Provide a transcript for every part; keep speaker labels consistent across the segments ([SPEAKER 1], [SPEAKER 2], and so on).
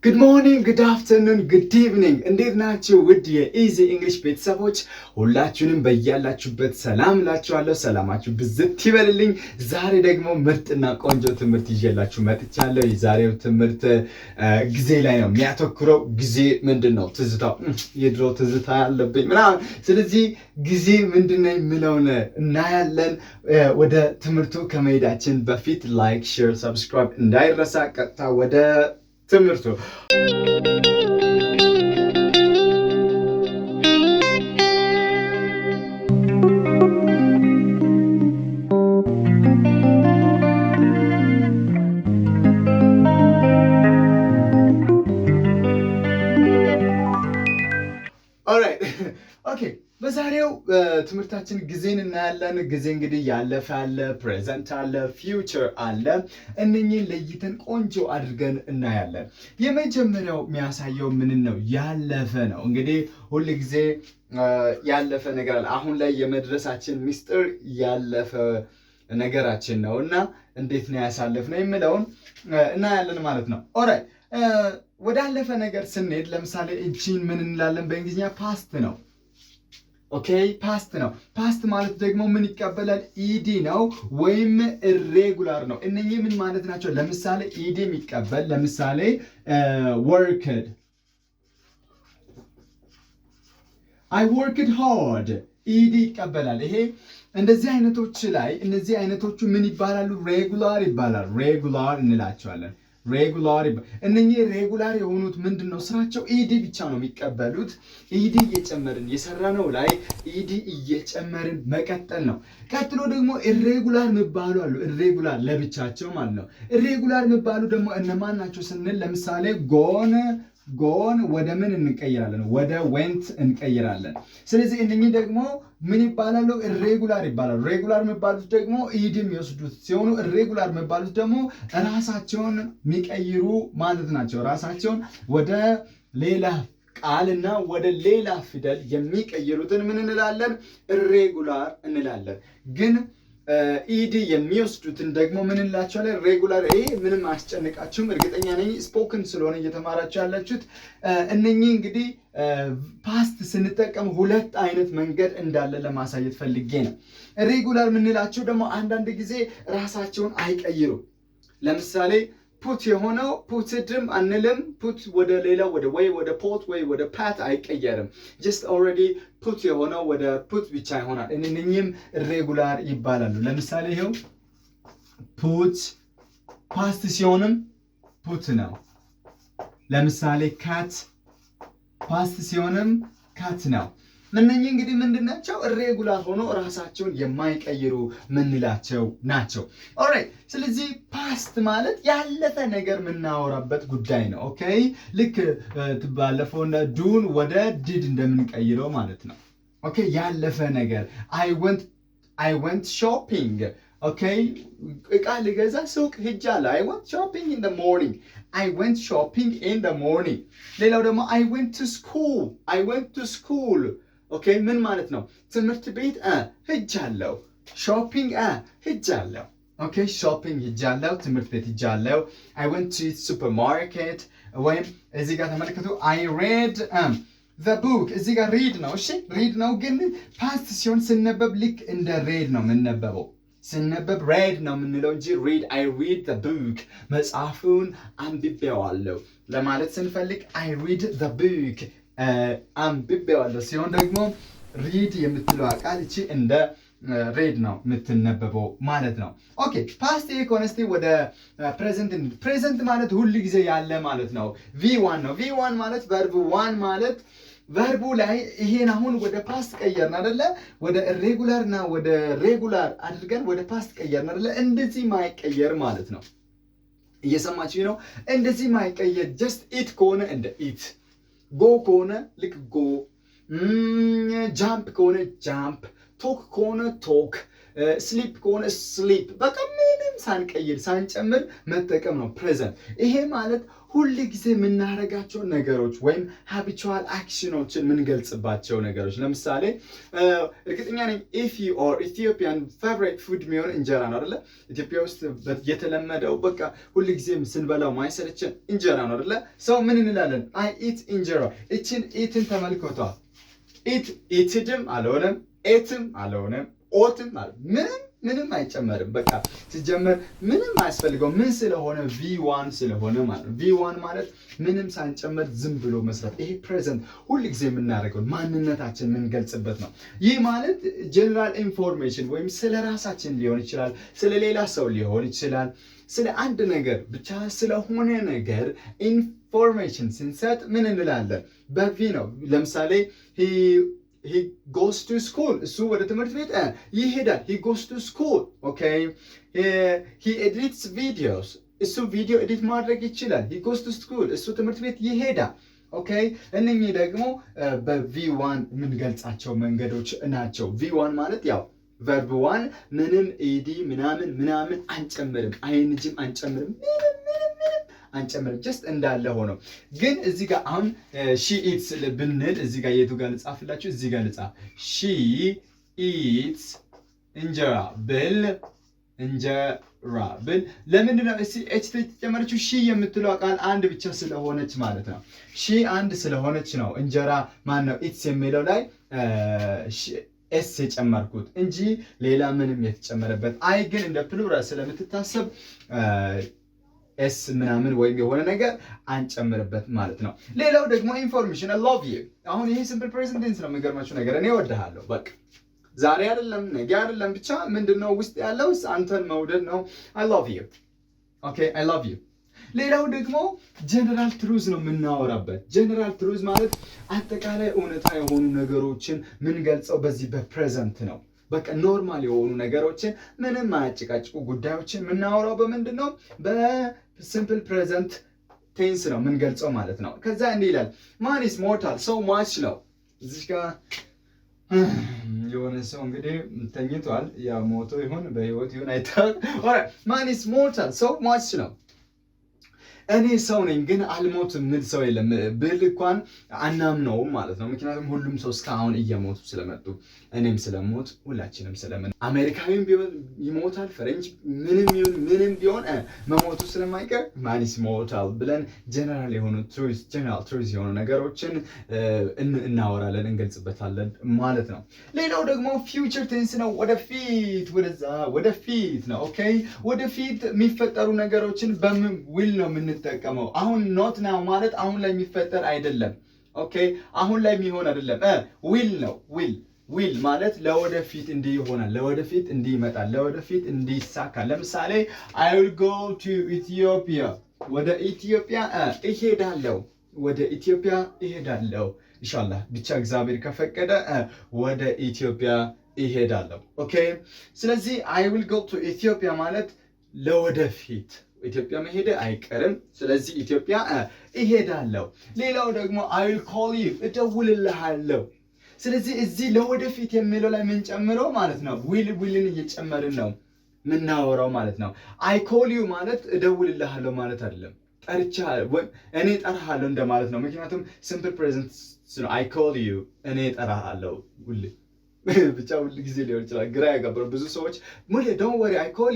[SPEAKER 1] Good morning, good afternoon, good evening. እንዴት ናችሁ ውድ የኢዚ እንግሊሽ ቤተሰቦች? ሁላችሁንም በያላችሁበት ሰላም ላችኋለሁ። ሰላማችሁ ብዝት ይበልልኝ። ዛሬ ደግሞ ምርጥና ቆንጆ ትምህርት ይዤላችሁ መጥቻለሁ። የዛሬው ትምህርት ጊዜ ላይ ነው የሚያተኩረው። ጊዜ ምንድነው? ትዝታው የድሮ ትዝታ ያለብኝ ምናምን። ስለዚህ ጊዜ ምንድነው የሚለውን እናያለን። ወደ ትምህርቱ ከመሄዳችን በፊት ላይክ፣ ሼር፣ ሰብስክራይብ እንዳይረሳ። ቀጥታ ወደ ትምህርቱ ኦልራይት ኦኬ በዛሬው ትምህርታችን ጊዜን እናያለን። ጊዜ እንግዲህ ያለፈ አለ፣ ፕሬዘንት አለ፣ ፊውቸር አለ። እነኚህን ለይተን ቆንጆ አድርገን እናያለን። የመጀመሪያው የሚያሳየው ምን ነው? ያለፈ ነው። እንግዲህ ሁል ጊዜ ያለፈ ነገር አለ። አሁን ላይ የመድረሳችን ሚስጥር ያለፈ ነገራችን ነው እና እንዴት ነው ያሳለፍነው የሚለውን እናያለን ማለት ነው። ኦልራይት ወዳለፈ ነገር ስንሄድ ለምሳሌ እቺን ምን እንላለን? በእንግሊዝኛ ፓስት ነው። ኦኬ ፓስት ነው። ፓስት ማለት ደግሞ ምን ይቀበላል? ኢዲ ነው ወይም ኢሬጉላር ነው። እነኚህ ምን ማለት ናቸው? ለምሳሌ ኢዲ የሚቀበል ለምሳሌ worked I worked hard ኢዲ ይቀበላል። ይሄ እንደዚህ አይነቶች ላይ እነዚህ አይነቶቹ ምን ይባላሉ? ሬጉላር ይባላል። ሬጉላር እንላቸዋለን። ሬጉላር እነኚህ ሬጉላር የሆኑት ምንድነው ስራቸው? ኢዲ ብቻ ነው የሚቀበሉት። ኢዲ እየጨመርን የሰራነው ላይ ኢዲ እየጨመርን መቀጠል ነው። ቀጥሎ ደግሞ ኢሬጉላር የሚባሉ አሉ። ኢሬጉላር ለብቻቸው ማለት ነው። ኢሬጉላር የሚባሉ ደግሞ እነማን ናቸው ስንል ለምሳሌ ጎን ወደ ምን እንቀይራለን? ወደ ዌንት እንቀይራለን። ስለዚህ እነኚህ ደግሞ ምን ይባላሉ? ኢሬጉላር ይባላሉ። ሬጉላር የሚባሉት ደግሞ ኢዲ የሚወስዱት ሲሆኑ ኢሬጉላር የሚባሉት ደግሞ ራሳቸውን የሚቀይሩ ማለት ናቸው። ራሳቸውን ወደ ሌላ ቃልና ወደ ሌላ ፊደል የሚቀይሩትን ምን እንላለን? ኢሬጉላር እንላለን። ግን ኢዲ የሚወስዱትን ደግሞ ምን እንላቸዋለን? ሬጉላር። ይሄ ምንም አያስጨንቃችሁም፣ እርግጠኛ ነኝ ስፖክን ስለሆነ እየተማራችሁ ያላችሁት። እነኚህ እንግዲህ ፓስት ስንጠቀም ሁለት አይነት መንገድ እንዳለ ለማሳየት ፈልጌ ነው። ሬጉላር የምንላቸው ደግሞ አንዳንድ ጊዜ ራሳቸውን አይቀይሩም። ለምሳሌ ፑት የሆነው ፑትድም አንልም። ፑት ወደ ሌላው ወደ ፖት ወይ ወደ ፓት አይቀየርም። ጀስት ኦልሬዲ ፑት የሆነው ወደ ፑት ብቻ ይሆናል። እነኚህም ኢሬጉላር ይባላሉ። ለምሳሌ ይሄው ፑት ፓስት ሲሆንም ፑት ነው። ለምሳሌ ካት ፓስት ሲሆንም ካት ነው። እነኚህ እንግዲህ ምንድናቸው? ኢሬጉላር ሆኖ ራሳቸውን የማይቀይሩ ምንላቸው ናቸው። ኦልራይት ስለዚህ ፓስት ማለት ያለፈ ነገር የምናወራበት ጉዳይ ነው። ኦኬ ልክ ባለፈው ዱን ወደ ዲድ እንደምንቀይረው ማለት ነው። ኦኬ ያለፈ ነገር I went shopping. ኦኬ እቃ ልገዛ ሱቅ ሄጃለሁ። I went shopping in the morning. I went shopping in the morning. ሌላው ደግሞ I went to school. ኦኬ ምን ማለት ነው? ትምህርት ቤት ሄጃለሁ። ሾፒንግ ሄጃለሁ። ኦኬ ሾፒንግ ሄጃለሁ፣ ትምህርት ቤት ሄጃለሁ። I went to supermarket ወይም እዚህ ጋር ተመልከቱ I read the book። እዚህ ጋር read ነው። እሺ read ነው፣ ግን ፓስት ሲሆን ስነበብ ልክ እንደ read ነው የምንነበበው። ስነበብ read ነው የምንለው እንጂ I read the book መጽሐፉን አንብቤዋለሁ ለማለት ስንፈልግ I read the book አንብቤዋለሁ ሲሆን ደግሞ ሪድ የምትለው ቃል እቺ እንደ ሬድ ነው የምትነበበው ማለት ነው። ኦኬ ፓስት ኢኮነስቲ ወደ ፕሬዘንት ማለት ሁሉ ጊዜ ያለ ማለት ነው። V1 ነው። V1 ማለት ቨርብ 1 ማለት ቨርቡ ላይ ይሄን አሁን ወደ ፓስት ቀየርን አይደለ? ወደ ኢሬጉላርና ወደ ሬጉላር አድርገን ወደ ፓስት ቀየርን አይደለ? እንደዚህ ማይቀየር ማለት ነው። እየሰማችሁ ነው? እንደዚህ ማይቀየር ጀስት ኢት ከሆነ እንደ ኢት፣ ጎ ከሆነ ልክ ጎ፣ ጃምፕ ከሆነ ጃምፕ፣ ቶክ ከሆነ ቶክ፣ ስሊፕ ከሆነ ስሊፕ። በቃ ምንም ሳንቀይር ሳንጨምር መጠቀም ነው ፕሬዘንት። ይሄ ማለት ሁሉ ጊዜ የምናደርጋቸው ነገሮች ወይም habitual actionዎችን የምንገልጽባቸው ነገሮች ለምሳሌ እርግጠኛ ነኝ if you or Ethiopian favorite food የሚሆን እንጀራ ነው አይደለ ኢትዮጵያ ውስጥ የተለመደው በቃ ሁሉ ጊዜ ስንበላው ማይሰለችን እንጀራ ነው አይደለ ሰው ምን እንላለን I eat እንጀራ እቺን ኢትን ተመልከቷ ኢትድም አልሆነም ኤትም አልሆነም ኦትም ምንም አይጨመርም በቃ ሲጀመር ምንም አያስፈልገው ምን ስለሆነ v1 ስለሆነ ማለት v1 ማለት ምንም ሳንጨመር ዝም ብሎ መስራት ይሄ ፕሬዘንት ሁሉ ጊዜ የምናደርገው ማንነታችን የምንገልጽበት ነው ይህ ማለት ጀነራል ኢንፎርሜሽን ወይም ስለ ራሳችን ሊሆን ይችላል ስለ ሌላ ሰው ሊሆን ይችላል ስለ አንድ ነገር ብቻ ስለሆነ ነገር ኢንፎርሜሽን ስንሰጥ ምን እንላለን በቪ ነው ለምሳሌ he goes to school እሱ ወደ ትምህርት ቤት ይሄዳል he goes to school okay he edits videos እሱ ቪዲዮ ኤዲት ማድረግ ይችላል he goes to school እሱ ትምህርት ቤት ይሄዳል okay እነኚህ ደግሞ በv1 የምንገልጻቸው መንገዶች ናቸው v1 ማለት ያው verb 1 ምንም ed ምናምን አንጨምርም አይንጅም አንጨምርም አንጨምርም just እንዳለ ሆኖ ግን እዚህ ጋር አሁን she eats ብንል እዚህ ጋር የቱ ጋር ልጻፍላችሁ እዚህ ጋር ልጻፍ she eats እንጀራ ብል ለምንድን ነው እሺ ኤች ተጨመረችው she የምትለው ቃል አንድ ብቻ ስለሆነች ማለት ነው she አንድ ስለሆነች ነው እንጀራ ማን ነው eats የሚለው ላይ ኤስ የጨመርኩት እንጂ ሌላ ምንም የተጨመረበት አይ ግን እንደ ፕሉራል ስለምትታሰብ ኤስ ምናምን ወይም የሆነ ነገር አንጨምርበት ማለት ነው ሌላው ደግሞ ኢንፎርሜሽን I love you አሁን ይሄ ሲምፕል ፕሬዘንት ቴንስ ነው የሚገርማችሁ ነገር እኔ እወድሃለሁ በቃ ዛሬ አይደለም ነገ አይደለም ብቻ ምንድነው ውስጥ ያለው አንተን መውደድ ነው I love you okay I love you ሌላው ደግሞ ጀነራል ትሩዝ ነው የምናወራበት ጀነራል ትሩዝ ማለት አጠቃላይ እውነታ የሆኑ ነገሮችን ምን ገልጸው በዚህ በፕሬዘንት ነው በቃ ኖርማል የሆኑ ነገሮችን ምንም አያጭቃጭቁ ጉዳዮችን የምናወራው በምንድነው በሲምፕል ፕሬዘንት ቴንስ ነው ምን ገልጸው ማለት ነው ከዛ እንዲህ ይላል man is mortal so much ነው እዚህ ጋር የሆነ ሰው እንግዲህ ተኝቷል ያ ሞቶ ይሁን በህይወት ይሁን አይታወቅም ኦራይት man is mortal so much ነው እኔ ሰው ነኝ ግን አልሞትም ምን ሰው የለም ብል እንኳን አናምነውም ማለት ነው ምክንያቱም ሁሉም ሰው እስካሁን እየሞቱ ስለመጡ እኔም ስለሞት ሁላችንም ስለምን አሜሪካዊም ቢሆን ይሞታል ፈረንጅ ምንም ቢሆን መሞቱ ስለማይቀር man is mortal ብለን ጀነራል የሆኑ ትሩዝ የሆኑ ነገሮችን እናወራለን እንገልጽበታለን ማለት ነው ሌላው ደግሞ ፊውቸር ቴንስ ነው ወደፊት ነው ኦኬ ወደፊት የሚፈጠሩ ነገሮችን በምን will ነው ተቀመው አሁን not now ማለት አሁን ላይ የሚፈጠር አይደለም ኦኬ አሁን ላይ የሚሆን አይደለም will ነው will ማለት ለወደፊት እንዲህ ይሆናል ለወደፊት እንዲህ ይመጣል ለወደፊት እንዲሳካ ለምሳሌ I will go to Ethiopia ወደ ኢትዮጵያ እሄዳለሁ ኢንሻአላህ ብቻ እግዚአብሔር ከፈቀደ ወደ ኢትዮጵያ እሄዳለሁ ኦኬ ስለዚህ I will go to Ethiopia ማለት ለወደፊት ኢትዮጵያ መሄድ አይቀርም ስለዚህ ኢትዮጵያ እሄዳለሁ ሌላው ደግሞ I will call you እደውልልሃለሁ ስለዚህ እዚህ ለወደፊት የሚለው ላይ ምን ጨምረው ማለት ነው willን እየጨመርን ነው ምናወራው ማለት ነው I call you ማለት እደውልልሃለሁ ማለት አይደለም እኔ ጠራሃለሁ እንደማለት ነው ምክንያቱም simple present ነው I call you እኔ ጠራሃለሁ ብቻ ሁሉ ጊዜ ሊሆን ይችላል ግራ ያጋባው ብዙ ሰዎች ሙሌ don't worry I call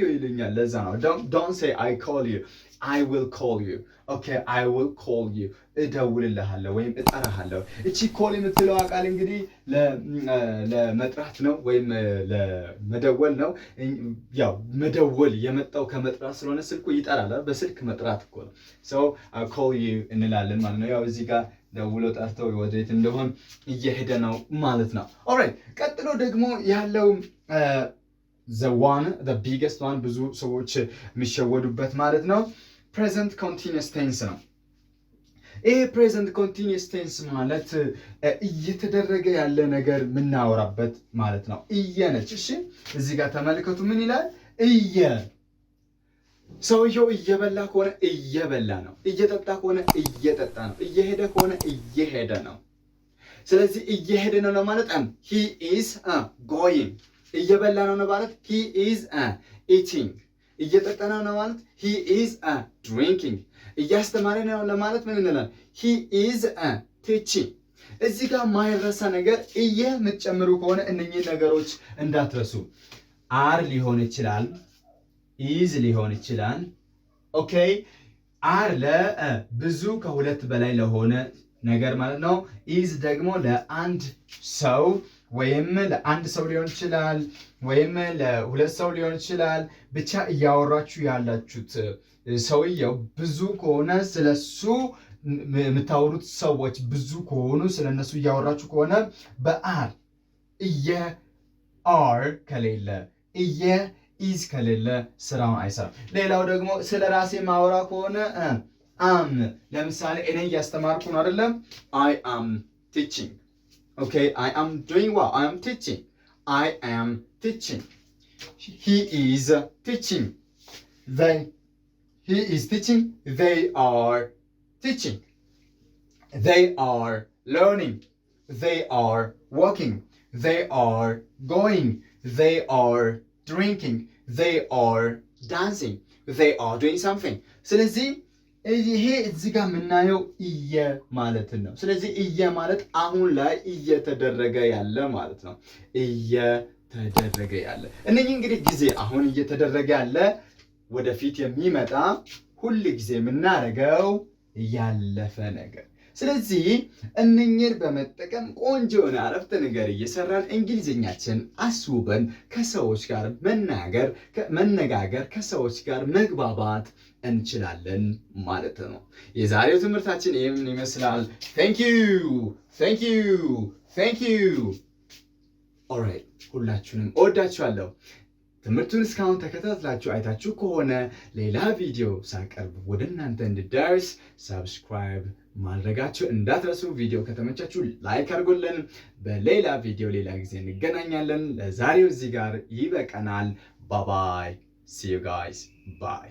[SPEAKER 1] you ይሉኛል ለዛ ነው don't say I call you I will call you okay I will call you እደውልልሃለሁ ወይም እጠራሃለሁ እቺ call የምትለው ቃል እንግዲህ ለመጥራት ነው ወይም ለመደወል ነው ያው መደወል የመጣው ከመጥራት ስለሆነ ስልኩ ይጠራል በስልክ መጥራት እኮ ነው so I call you እንላለን ማለት ነው ያው እዚህ ጋር ደውሎ ጠርተው ወዴት እንደሆነ እየሄደ ነው ማለት ነው ኦልራይት ቀጥሎ ደግሞ ያለው the biggest one ብዙ ሰዎች የሚሸወዱበት ማለት ነው present continuous tense ነው ይሄ present continuous tense ማለት እየተደረገ ያለ ነገር ምናወራበት ማለት ነው እየነች እሺ እዚህ ጋር ተመልከቱ ምን ይላል ሰውየው እየበላ ከሆነ እየበላ ነው እየጠጣ ከሆነ እየጠጣ ነው እየሄደ ከሆነ እየሄደ ነው ስለዚህ እየሄደ ነው ለማለት he is going እየበላ ነው ለማለት he is eating እየጠጣ ነው ለማለት he is drinking እያስተማረ ነው ለማለት ምን እንላለን? he is teaching። እዚህ ጋር ማይረሳ ነገር የምትጨምሩ ከሆነ እነኚህ ነገሮች እንዳትረሱ። are ሊሆን ይችላል፣ is ሊሆን ይችላል። ኦኬ are ለብዙ ከሁለት በላይ ለሆነ ነገር ማለት ነው። is ደግሞ ለአንድ ሰው ወይም ለአንድ ሰው ሊሆን ይችላል ወይም ለሁለት ሰው ሊሆን ይችላል። ብቻ እያወራችሁ ያላችሁት ሰውየው ብዙ ከሆነ ስለሱ የምታወሩት ሰዎች ብዙ ከሆኑ ስለነሱ እያወራችሁ ከሆነ በአር አር ከሌለ is ከሌለ ስራውን አይሰራም። ሌላው ደግሞ ስለ ራሴ ማወራ ከሆነ am ለምሳሌ እኔ እያስተማርኩ ነው አይደለም? I am teaching. Okay, I am doing well. I am teaching. I am teaching. He is teaching. He is teaching. They are teaching. They are learning. They are walking. They are going. They are drinking. They are dancing. They are doing something. ስለዚህ ይሄ እዚህ ጋር የምናየው ማለት ነው። ስለዚህ ማለት አሁን ላይ እየተደረገ ያለ ማለት ነው። እየተደረገ ያለ እነኚህ እንግዲህ ጊዜ አሁን እየተደረገ ያለ ወደፊት የሚመጣ ሁሉ ጊዜ የምናደርገው ያለፈ ነገር። ስለዚህ እነኚህን በመጠቀም ቆንጆ የሆነ አረፍተ ነገር እየሰራን እንግሊዝኛችን አስውበን ከሰዎች ጋር መነጋገር ከሰዎች ጋር መግባባት እንችላለን ማለት ነው። የዛሬው ትምህርታችን ይሄን ይመስላል። thank you alright ሁላችሁንም እወዳችኋለሁ። ትምህርቱን እስካሁን ተከታትላችሁ አይታችሁ ከሆነ ሌላ ቪዲዮ ሳቀርብ ወደ እናንተ እንድደርስ ሰብስክራይብ ማድረጋችሁ እንዳትረሱ። ቪዲዮ ከተመቻችሁ ላይክ አድርጉልን። በሌላ ቪዲዮ ሌላ ጊዜ እንገናኛለን። ለዛሬው እዚህ ጋር ይበቃናል። ባይ ባይ። see you guys. bye.